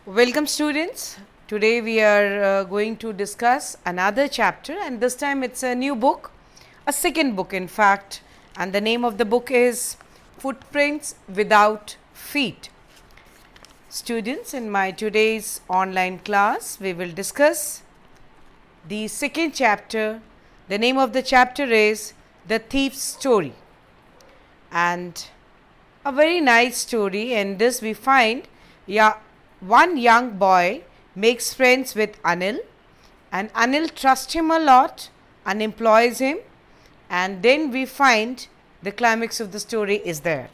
Welcome students. Today we are going to discuss another chapter, and this time it's a new book, a second book in fact, and the name of the book is Footprints Without Feet. Students, in my today's online class we will discuss the second chapter. The name of the chapter is The Thief's Story, and a very nice story. In this we find one young boy makes friends with Anil, and Anil trusts him a lot and employs him, and then we find the climax of the story is there.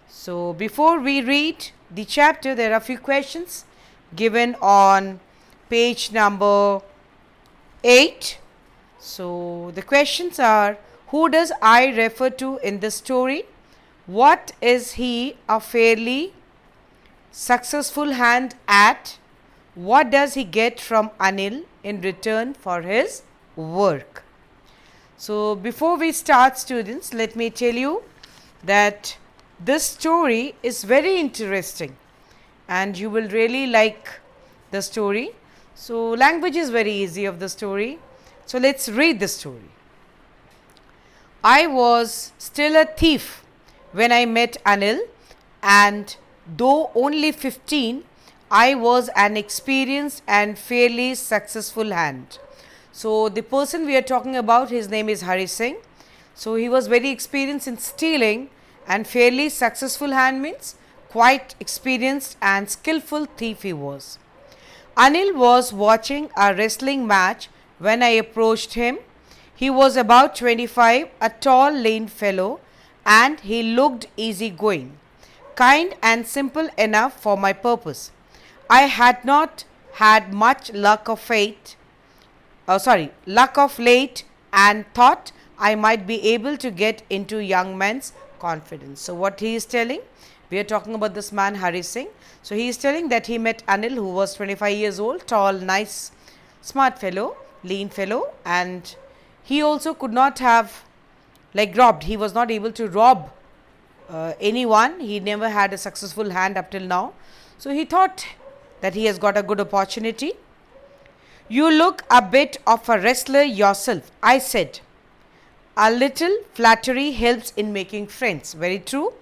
So, before we read the chapter, there are a few questions given on page number 8. So, the questions are: who does I refer to in this story? What is he a fairly successful hand at? What does he get from Anil in return for his work? So, before we start students, let me tell you that this story is very interesting and you will really like the story. So, language is very easy of the story. So, let us read the story. I was still a thief when I met Anil, and though only 15, I was an experienced and fairly successful hand. So, the person we are talking about, his name is Hari Singh. So, he was very experienced in stealing, and fairly successful hand means quite experienced and skillful thief he was. Anil was watching a wrestling match when I approached him. He was about 25, a tall, lean fellow, and he looked easygoing, kind and simple enough for my purpose. I had not had much luck of late, and thought I might be able to get into young men's confidence. So, what he is telling? We are talking about this man Hari Singh. So, he is telling that he met Anil, who was 25 years old, tall, nice, smart fellow, lean fellow, and he also could not have robbed. He was not able to rob anyone. He never had a successful hand up till now. So, he thought that he has got a good opportunity. You look a bit of a wrestler yourself, I said. A little flattery helps in making friends. Very true.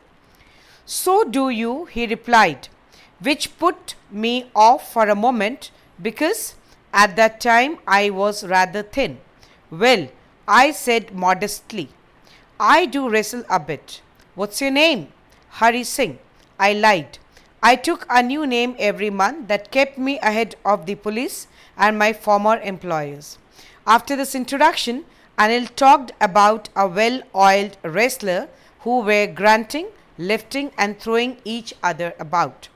So do you, he replied, which put me off for a moment because at that time I was rather thin. Well, I said modestly, I do wrestle a bit. What's your name? Hari Singh. I lied. I took a new name every month that kept me ahead of the police and my former employers. After this introduction, Anil talked about a well-oiled wrestler who were grunting, lifting and throwing each other about.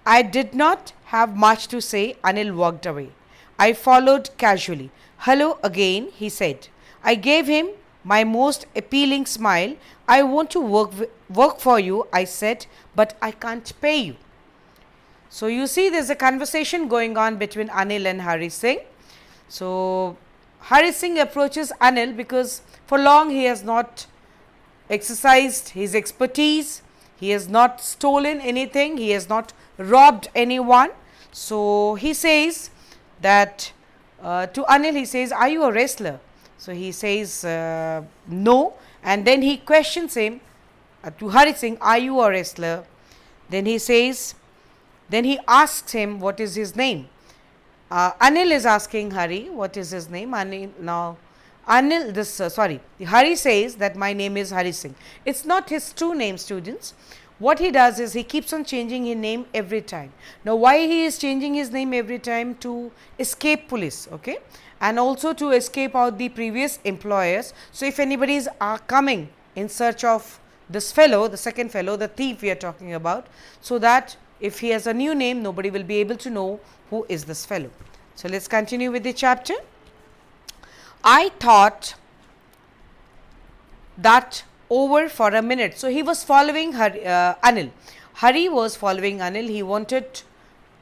I did not have much to say. Anil walked away. I followed casually. Hello again, he said. I gave him my most appealing smile. I want to work for you, I said, but I can't pay you. So, you see there is a conversation going on between Anil and Hari Singh. So, Hari Singh approaches Anil because for long he has not exercised his expertise, he has not stolen anything, he has not robbed anyone. So, he says that to Anil, he says, are you a wrestler? So, he says no, and then he questions him to Hari Singh, are you a wrestler? Then he says, then he asks him what is his name. Anil is asking Hari what is his name. Hari says that my name is Hari Singh. It's not his true name, students. What he does is he keeps on changing his name every time. Now, why he is changing his name every time? To escape police, okay, and also to escape out the previous employers. So, if anybody is coming in search of this fellow, the second fellow, the thief we are talking about, so that if he has a new name, nobody will be able to know who is this fellow. So, let us continue with the chapter. I thought that over for a minute. So, he was following Anil. Hari was following Anil. He wanted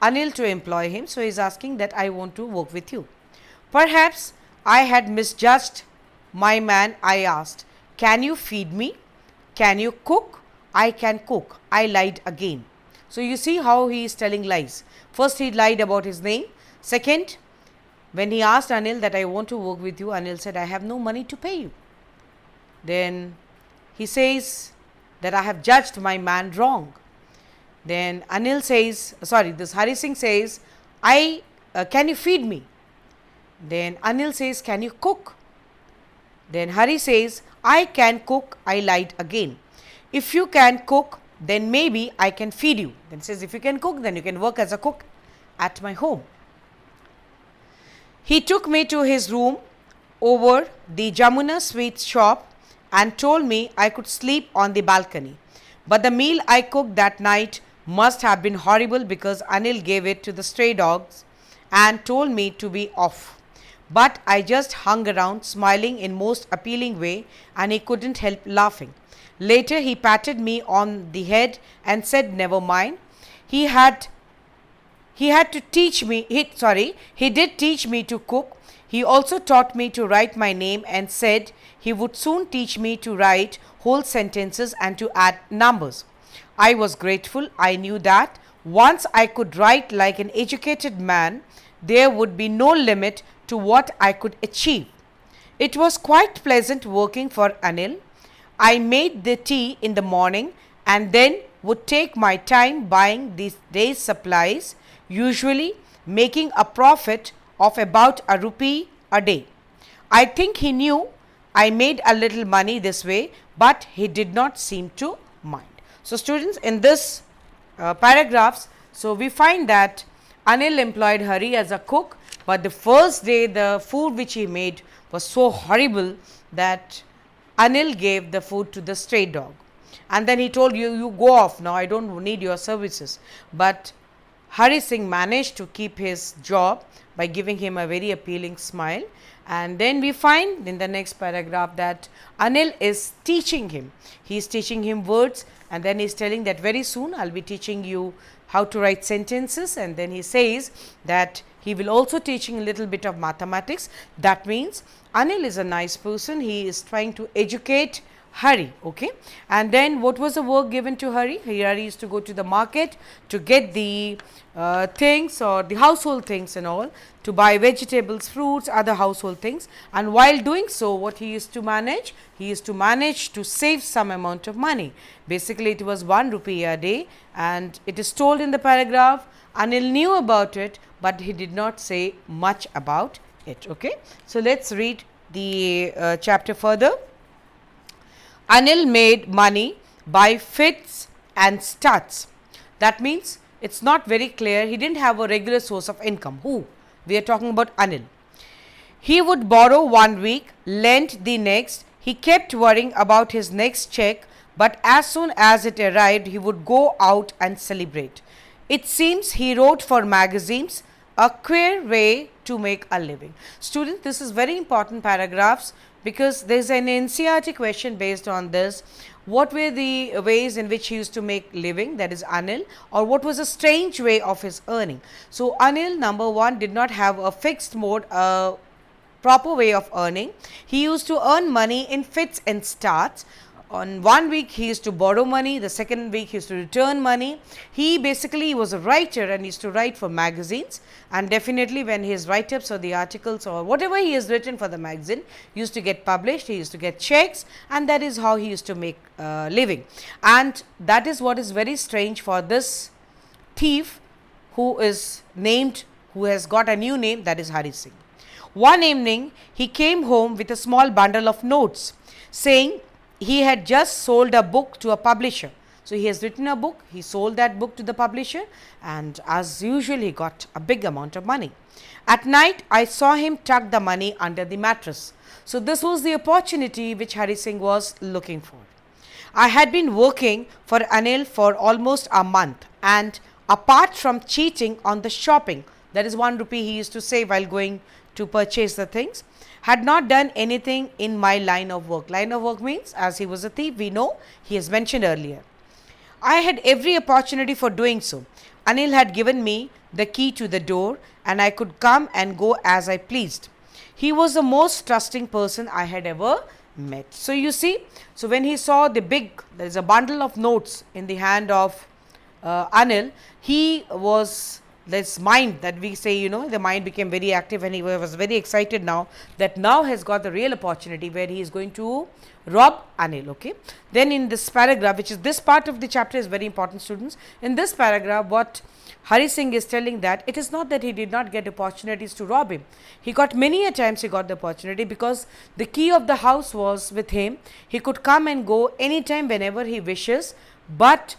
Anil to employ him. So, he is asking that I want to work with you. Perhaps I had misjudged my man, I asked. Can you feed me? Can you cook? I can cook. I lied again. So you see how he is telling lies. First he lied about his name. Second, when he asked Anil that I want to work with you, Anil said I have no money to pay you. Then he says that I have judged my man wrong. Then Anil says, this Hari Singh says, can you feed me? Then Anil says, can you cook? Then Hari says, I can cook. I lied again. If you can cook, then maybe I can feed you. Then says, if you can cook, then you can work as a cook at my home. He took me to his room over the Jamuna Sweets shop and told me I could sleep on the balcony. But the meal I cooked that night must have been horrible because Anil gave it to the stray dogs and told me to be off. But I just hung around smiling in most appealing way and he couldn't help laughing. Later he patted me on the head and said never mind. He did teach me to cook. He also taught me to write my name and said he would soon teach me to write whole sentences and to add numbers. I was grateful. I knew that once I could write like an educated man, there would be no limit to what I could achieve. It was quite pleasant working for Anil. I made the tea in the morning and then would take my time buying these day's supplies, usually making a profit of about a rupee a day. I think he knew I made a little money this way, but he did not seem to mind. So students, in this paragraphs, so we find that Anil employed Hari as a cook, but the first day the food which he made was so horrible that Anil gave the food to the stray dog. And then he told you go off now, I don't need your services. But Hari Singh managed to keep his job by giving him a very appealing smile. And then we find in the next paragraph that Anil is teaching him. He is teaching him words and then he is telling that very soon I will be teaching you how to write sentences, and then he says that he will also teaching a little bit of mathematics. That means Anil is a nice person. He is trying to educate Hari, okay. And then what was the work given to Hari? Hari used to go to the market to get the things or the household things and all, to buy vegetables, fruits, other household things. And while doing so, what he used to manage? He used to manage to save some amount of money. Basically, it was 1 rupee a day, and it is told in the paragraph, Anil knew about it, but he did not say much about it, okay. So let's read the chapter further. Anil made money by fits and starts. That means it's not very clear. He didn't have a regular source of income. Who? We are talking about Anil. He would borrow 1 week, lend the next. He kept worrying about his next check, but as soon as it arrived, he would go out and celebrate. It seems he wrote for magazines, a queer way to make a living. Students, this is very important paragraphs because there is an NCERT question based on this. What were the ways in which he used to make living, that is Anil, or what was a strange way of his earning. So Anil, number one, did not have a fixed mode, a proper way of earning. He used to earn money in fits and starts. On 1 week he used to borrow money, the second week he used to return money. He basically was a writer and used to write for magazines, and definitely when his write-ups or the articles or whatever he has written for the magazine used to get published, he used to get checks, and that is how he used to make living. And that is what is very strange for this thief who is named, who has got a new name, that is Hari Singh. One evening he came home with a small bundle of notes saying he had just sold a book to a publisher. So he has written a book, he sold that book to the publisher, and as usual he got a big amount of money. At night I saw him tuck the money under the mattress. So this was the opportunity which Hari Singh was looking for. I had been working for Anil for almost a month, and apart from cheating on the shopping, that is 1 rupee he used to save while going to purchase the things, had not done anything in my line of work. Line of work means, as he was a thief, we know, he has mentioned earlier. I had every opportunity for doing so. Anil had given me the key to the door and I could come and go as I pleased. He was the most trusting person I had ever met. So, you see, so when he saw there is a bundle of notes in the hand of Anil, he was, this mind that we say, the mind became very active, and he was very excited now that now has got the real opportunity where he is going to rob Anil. Okay. Then in this paragraph, which is this part of the chapter is very important, students. In this paragraph, what Hari Singh is telling, that it is not that he did not get opportunities to rob him. He got many a times he got the opportunity, because the key of the house was with him. He could come and go anytime whenever he wishes, but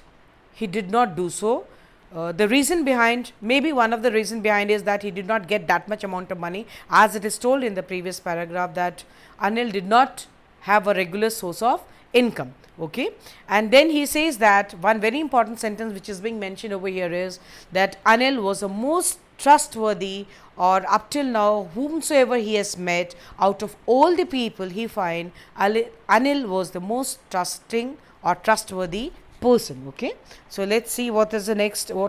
he did not do so. The reason behind, maybe one of the reason behind is that he did not get that much amount of money, as it is told in the previous paragraph that Anil did not have a regular source of income. Okay. And then he says that one very important sentence which is being mentioned over here is that Anil was the most trustworthy, or up till now whomsoever he has met, out of all the people he find, Anil was the most trusting or trustworthy person. Okay. So, let us see what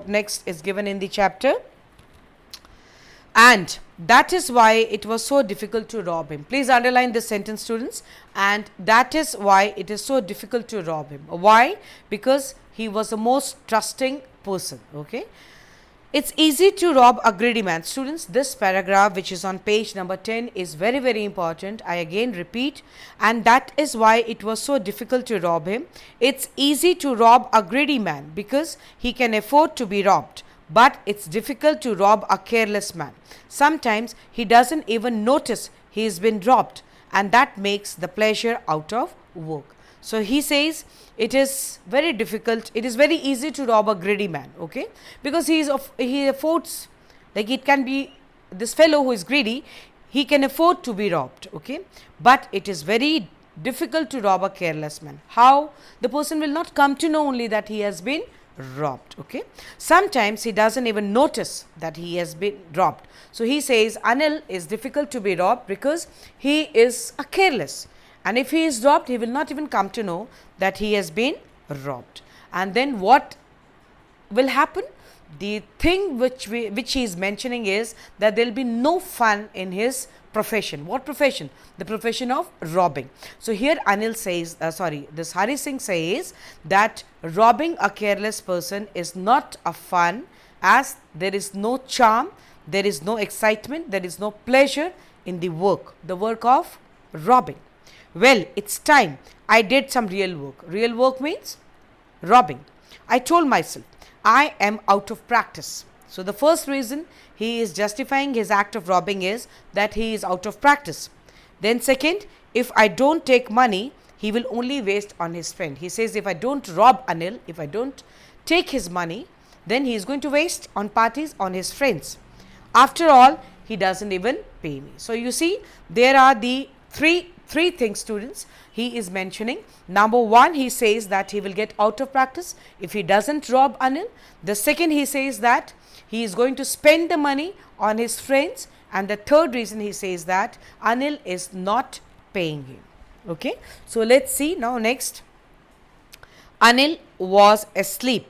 next is given in the chapter. And that is why it was so difficult to rob him. Please underline this sentence, students. And that is why it is so difficult to rob him. Why? Because he was the most trusting person. Okay. It's easy to rob a greedy man. Students, this paragraph which is on page number 10 is very, very important. I again repeat, and that is why it was so difficult to rob him. It's easy to rob a greedy man because he can afford to be robbed. But it's difficult to rob a careless man. Sometimes he doesn't even notice he has been robbed, and that makes the pleasure out of work. So, he says it is very difficult, it is very easy to rob a greedy man. Okay, because he affords, like it can be this fellow who is greedy, he can afford to be robbed. Okay, but it is very difficult to rob a careless man. How? The person will not come to know only that he has been robbed. Okay, sometimes he doesn't even notice that he has been robbed. So, he says Anil is difficult to be robbed because he is a careless, and if he is robbed, he will not even come to know that he has been robbed. And then what will happen? The thing which he is mentioning is that there will be no fun in his profession. What profession? The profession of robbing. So, here Anil says, this Hari Singh says that robbing a careless person is not a fun, as there is no charm, there is no excitement, there is no pleasure in the work of robbing. Well, it's time I did some real work. Real work means robbing. I told myself I am out of practice. So, the first reason he is justifying his act of robbing is that he is out of practice. Then second, if I don't take money, he will only waste on his friend. He says if I don't rob Anil, if I don't take his money, then he is going to waste on parties on his friends. After all, he doesn't even pay me. So, you see, there are the three things, students, he is mentioning. Number one, he says that he will get out of practice if he doesn't rob Anil. The second, he says that he is going to spend the money on his friends. And the third reason, he says that Anil is not paying him. Okay. So, let us see now next. Anil was asleep.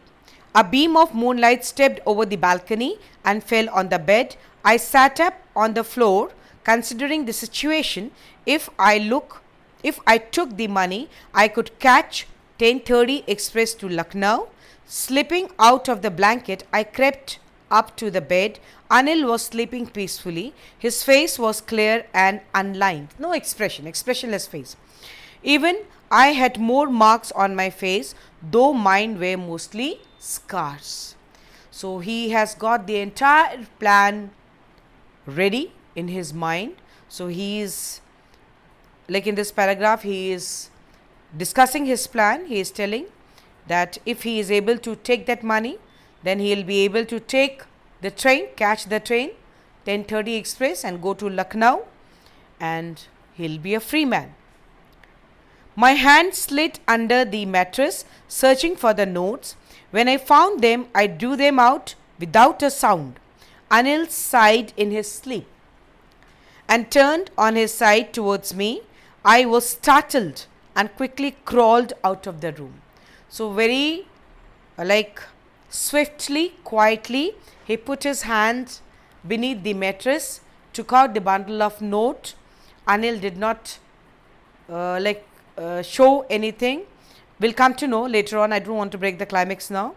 A beam of moonlight stepped over the balcony and fell on the bed. I sat up on the floor, considering the situation. If I took the money, I could catch 10:30 express to Lucknow. Slipping out of the blanket, I crept up to the bed. Anil was sleeping peacefully. His face was clear and unlined. No expression, expressionless face. Even I had more marks on my face, though mine were mostly scars. So, he has got the entire plan ready in his mind. So, he is, like in this paragraph, he is discussing his plan. He is telling that if he is able to take that money, then he will be able to take the train, catch the train 10:30 express and go to Lucknow, and he will be a free man. My hand slid under the mattress, searching for the notes. When I found them, I drew them out without a sound. Anil sighed in his sleep and turned on his side towards me. I was startled and quickly crawled out of the room. So, very swiftly, quietly, he put his hand beneath the mattress, took out the bundle of note. Anil did not show anything. We'll come to know later on. I don't want to break the climax now.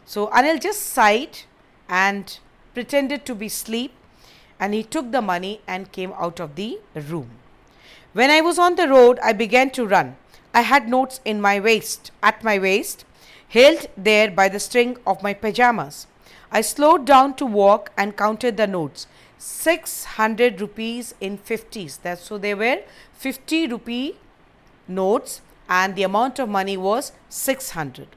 So Anil just sighed and pretended to be asleep, and he took the money and came out of the room. When I was on the road, I began to run. I had notes in my waist, at my waist, held there by the string of my pajamas. I slowed down to walk and counted the notes. 600 rupees in 50s. So there were 50 rupee notes and the amount of money was 600.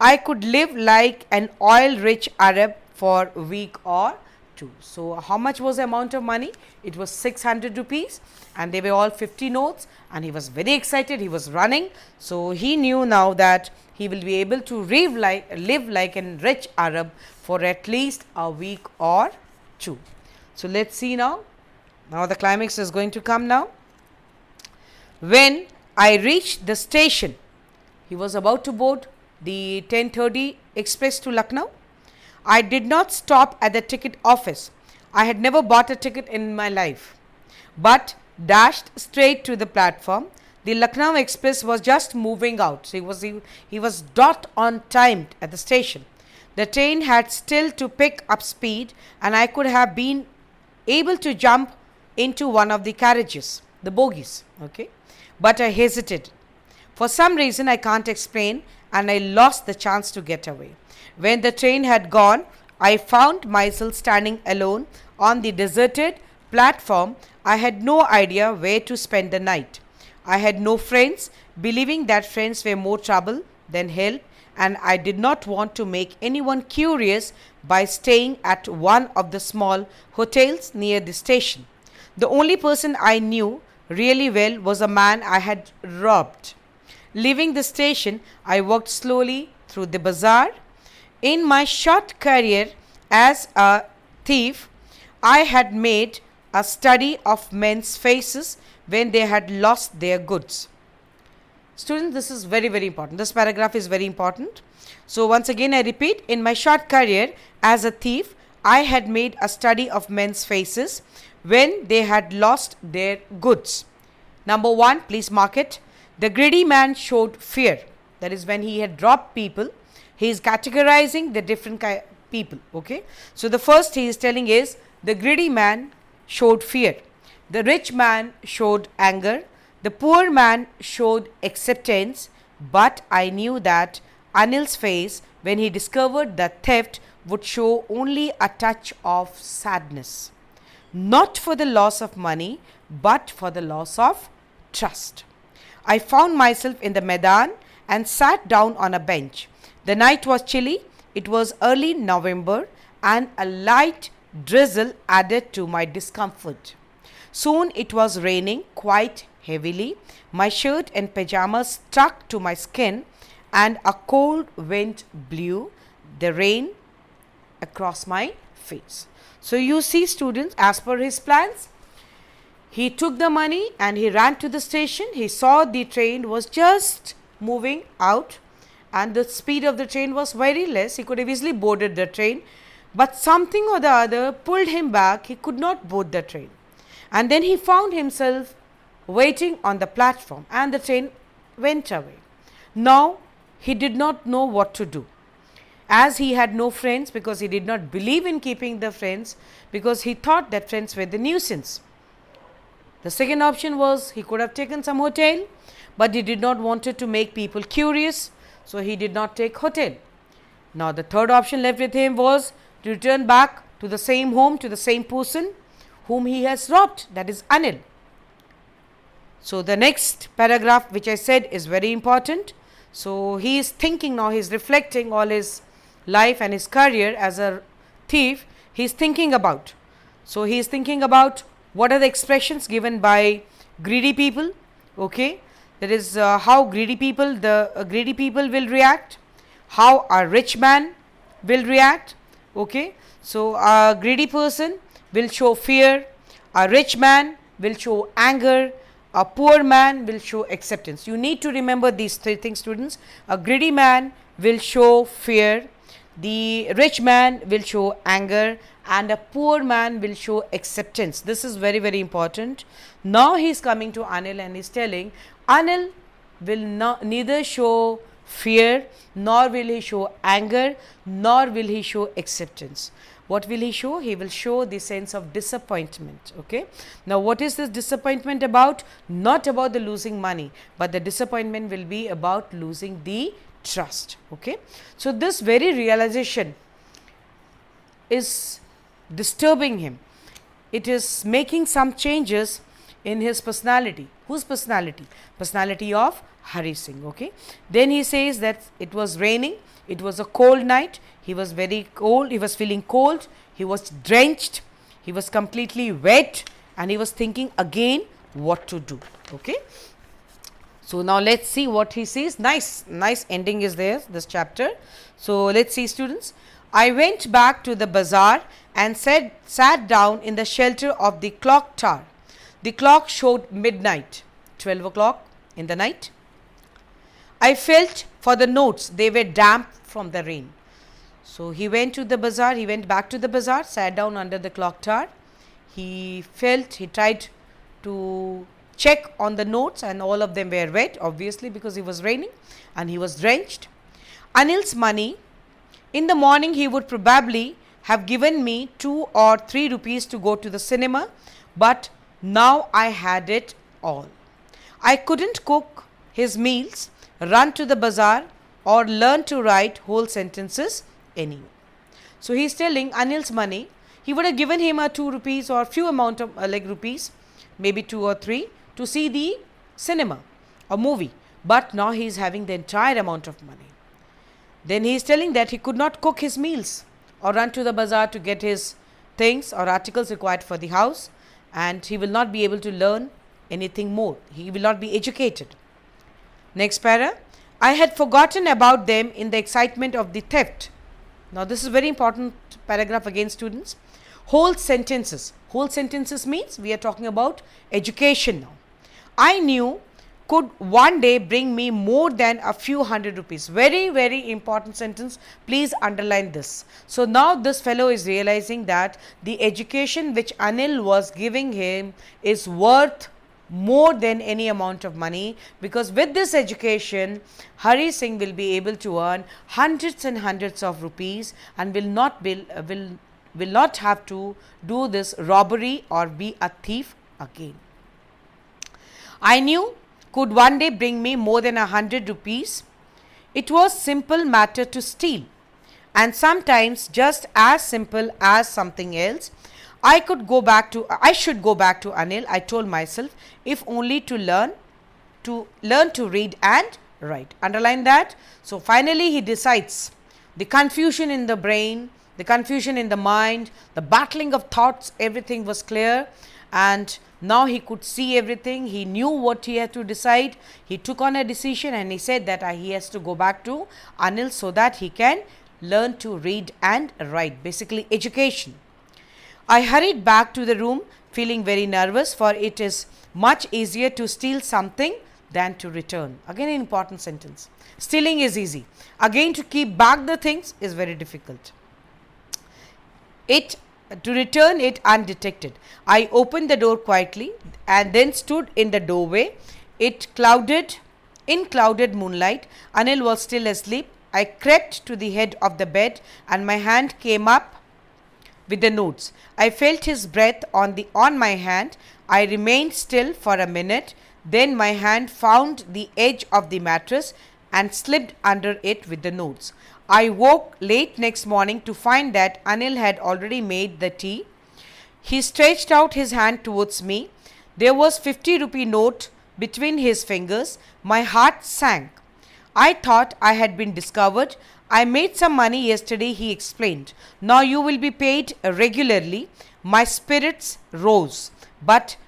I could live like an oil rich Arab for a week or two. So how much was the amount of money? It was 600 rupees and they were all 50 notes, and he was very excited. He was running. So he knew now that he will be able to live like a rich Arab for at least a week or two. So let's see now. Now the climax is going to come now. When I reached the station, he was about to board the 10:30 express to Lucknow. I did not stop at the ticket office. I had never bought a ticket in my life, but dashed straight to the platform. The Lucknow express was just moving out. So he was dot on time at the station. The train had still to pick up speed, and I could have been able to jump into one of the carriages, the bogies, okay? But I hesitated. For some reason I can't explain, and I lost the chance to get away. When the train had gone, I found myself standing alone on the deserted platform. I had no idea where to spend the night. I had no friends, believing that friends were more trouble than help, and I did not want to make anyone curious by staying at one of the small hotels near the station. The only person I knew really well was a man I had robbed. Leaving the station, I walked slowly through the bazaar. In my short career as a thief, I had made a study of men's faces when they had lost their goods. Students, this is very, very important. This paragraph is very important. So once again I repeat, in my short career as a thief, I had made a study of men's faces when they had lost their goods. Number 1, please mark it. The greedy man showed fear. That is, when he had robbed people, he is categorizing the different people. Okay. So the first he is telling is, the greedy man showed fear. The rich man showed anger. The poor man showed acceptance. But I knew that Anil's face, when he discovered the theft, would show only a touch of sadness. Not for the loss of money, but for the loss of trust. I found myself in the Maidan and sat down on a bench. The night was chilly. It was early November, and a light drizzle added to my discomfort. Soon it was raining quite heavily. My shirt and pajamas stuck to my skin, and a cold wind blew the rain across my face. So you see, students, as per his plans, he took the money and he ran to the station. He saw the train was just moving out, and the speed of the train was very less. He could have easily boarded the train, but something or the other pulled him back. He could not board the train, and then he found himself waiting on the platform, and the train went away. Now he did not know what to do, as he had no friends, because he did not believe in keeping the friends, because he thought that friends were the nuisance. The second option was, he could have taken some hotel, but he did not wanted to make people curious, so he did not take hotel. Now the third option left with him was to return back to the same home, to the same person whom he has robbed, that is Anil. So the next paragraph which I said is very important. So he is thinking now, he is reflecting all his life and his career as a thief. He is thinking about. So he is thinking about what are the expressions given by greedy people. Okay, that is how greedy people will react, how a rich man will react. Okay, so a greedy person will show fear, a rich man will show anger, a poor man will show acceptance. You need to remember these three things, students. A greedy man will show fear, the rich man will show anger, and a poor man will show acceptance. This is very, very important. Now he is coming to Anil and is telling, Anil will neither show fear, nor will he show anger, nor will he show acceptance. What will he show? He will show the sense of disappointment. Okay. Now, what is this disappointment about? Not about the losing money, but the disappointment will be about losing the trust. Okay. So, this very realization is disturbing him. It is making some changes in his personality. Whose personality? Personality of Hari Singh. Okay. Then he says that it was raining, it was a cold night, he was very cold, he was feeling cold, he was drenched, he was completely wet, and he was thinking again what to do. Okay. So, now let us see what he says. Nice ending is there, this chapter. So, let us see, students. I went back to the bazaar and sat down in the shelter of the clock tower. The clock showed midnight, 12 o'clock in the night. I felt for the notes, they were damp from the rain. So, he went to the bazaar, he went back to the bazaar, sat down under the clock tower. He tried to check on the notes, and all of them were wet, obviously because it was raining and he was drenched. Anil's money, in the morning he would probably have given me 2 or 3 rupees to go to the cinema, but now I had it all. I couldn't cook his meals, run to the bazaar, or learn to write whole sentences anyway. So, he is telling Anil's money, he would have given him a 2 rupees or few amount of rupees, maybe 2 or 3, to see the cinema or movie, but now he is having the entire amount of money. Then he is telling that he could not cook his meals or run to the bazaar to get his things or articles required for the house, and he will not be able to learn anything more. He will not be educated. Next para. I had forgotten about them in the excitement of the theft. Now, this is very important paragraph again, students. Whole sentences. Whole sentences means we are talking about education now. I knew could one day bring me more than a few hundred rupees. Very, very important sentence. Please underline this. So, now this fellow is realizing that the education which Anil was giving him is worth more than any amount of money, because with this education Hari Singh will be able to earn hundreds and hundreds of rupees and will not have to do this robbery or be a thief again. I knew could one day bring me more than 100 rupees. It was simple matter to steal, and sometimes just as simple as something else. I should go back to Anil, I told myself, if only to learn to read and write. Underline that. So, finally he decides. The confusion in the brain, the confusion in the mind, the battling of thoughts, everything was clear, and now he could see everything. He knew what he had to decide. He took on a decision and he said that he has to go back to Anil so that he can learn to read and write, basically education. I hurried back to the room feeling very nervous, for it is much easier to steal something than to return. Again, an important sentence. Stealing is easy. Again, to keep back the things is very difficult. To return it undetected. I opened the door quietly and then stood in the doorway. In clouded moonlight, Anil was still asleep. I crept to the head of the bed and my hand came up with the notes. I felt his breath on my hand. I remained still for a minute. Then my hand found the edge of the mattress and slipped under it with the notes. I woke late next morning to find that Anil had already made the tea. He stretched out his hand towards me. There was 50 rupee note between his fingers. My heart sank. I thought I had been discovered. I made some money yesterday, he explained. Now you will be paid regularly. My spirits rose. But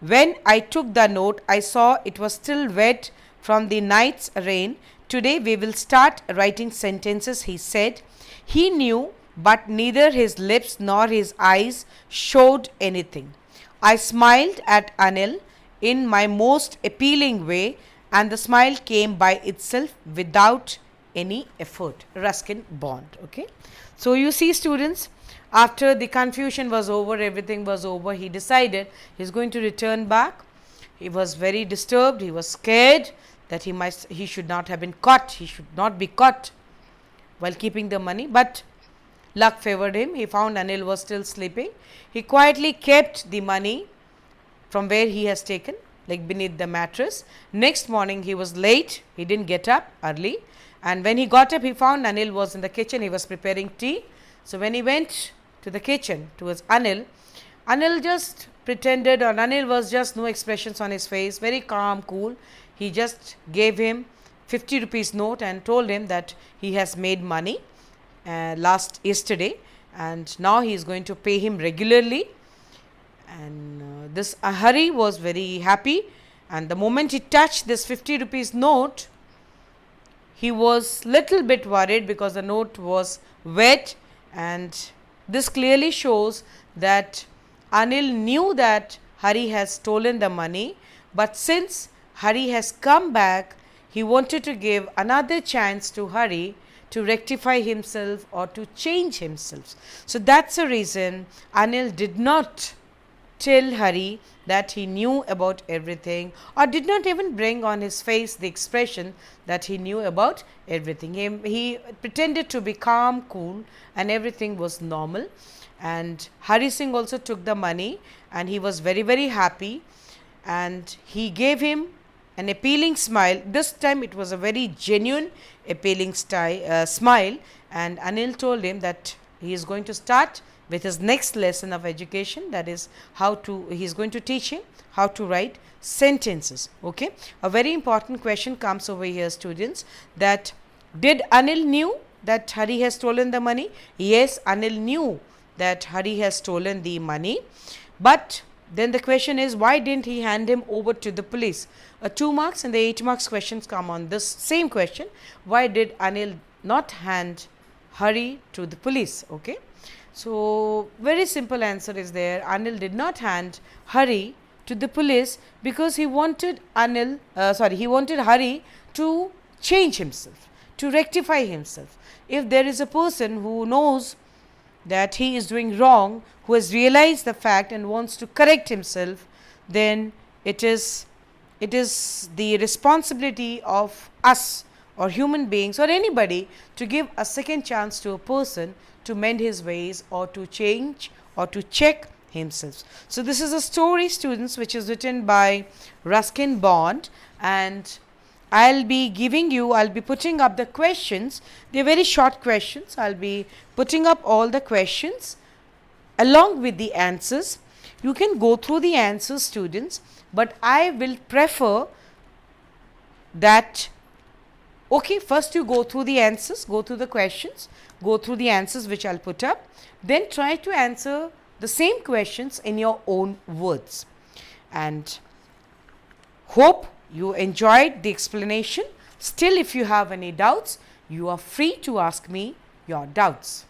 when I took the note, I saw it was still wet from the night's rain. Today we will start writing sentences, he said. He knew, but neither his lips nor his eyes showed anything. I smiled at Anil in my most appealing way, and the smile came by itself without any effort. Ruskin Bond. Okay. So, you see, students, after the confusion was over, everything was over, he decided he is going to return back He was very disturbed. He was scared that he should not have been caught. He should not be caught while keeping the money. But luck favored him. He found Anil was still sleeping. He quietly kept the money from where he has taken, like beneath the mattress. Next morning he was late. He didn't get up early. And when he got up, he found Anil was in the kitchen. He was preparing tea. So when he went to the kitchen towards Anil, Anil just pretended, or Anil was just no expressions on his face, very calm, cool. He just gave him 50 rupees note and told him that he has made money yesterday, and now he is going to pay him regularly. And this Hari was very happy, and the moment he touched this 50 rupees note, he was little bit worried because the note was wet, and this clearly shows that Anil knew that Hari has stolen the money, but since Hari has come back, he wanted to give another chance to Hari to rectify himself or to change himself. So that's the reason Anil did not tell Hari that he knew about everything, or did not even bring on his face the expression that he knew about everything. He pretended to be calm, cool, and everything was normal. And Hari Singh also took the money, and he was very, very happy, and he gave him an appealing smile. This time it was a very genuine appealing smile, and Anil told him that he is going to start with his next lesson of education, that is he is going to teach him how to write sentences. Okay, a very important question comes over here, students, that did Anil knew that Hari has stolen the money? Yes, Anil knew that Hari has stolen the money, but then the question is, why didn't he hand him over to the police? 2 marks and the 8 marks questions come on this same question. Why did Anil not hand Hari to the police? Okay, so very simple answer is there. Anil did not hand Hari to the police because he wanted he wanted Hari to change himself, to rectify himself. If there is a person who knows that he is doing wrong, who has realized the fact and wants to correct himself, then it is the responsibility of us, or human beings, or anybody, to give a second chance to a person to mend his ways, or to change, or to check himself. So this is a story, students, which is written by Ruskin Bond, and I'll be putting up the questions. They're very short questions. I'll be putting up all the questions along with the answers. You can go through the answers, students, but I will prefer that, okay, first you go through the answers, go through the questions, go through the answers which I'll put up, then try to answer the same questions in your own words. And hope you enjoyed the explanation. Still, if you have any doubts, you are free to ask me your doubts.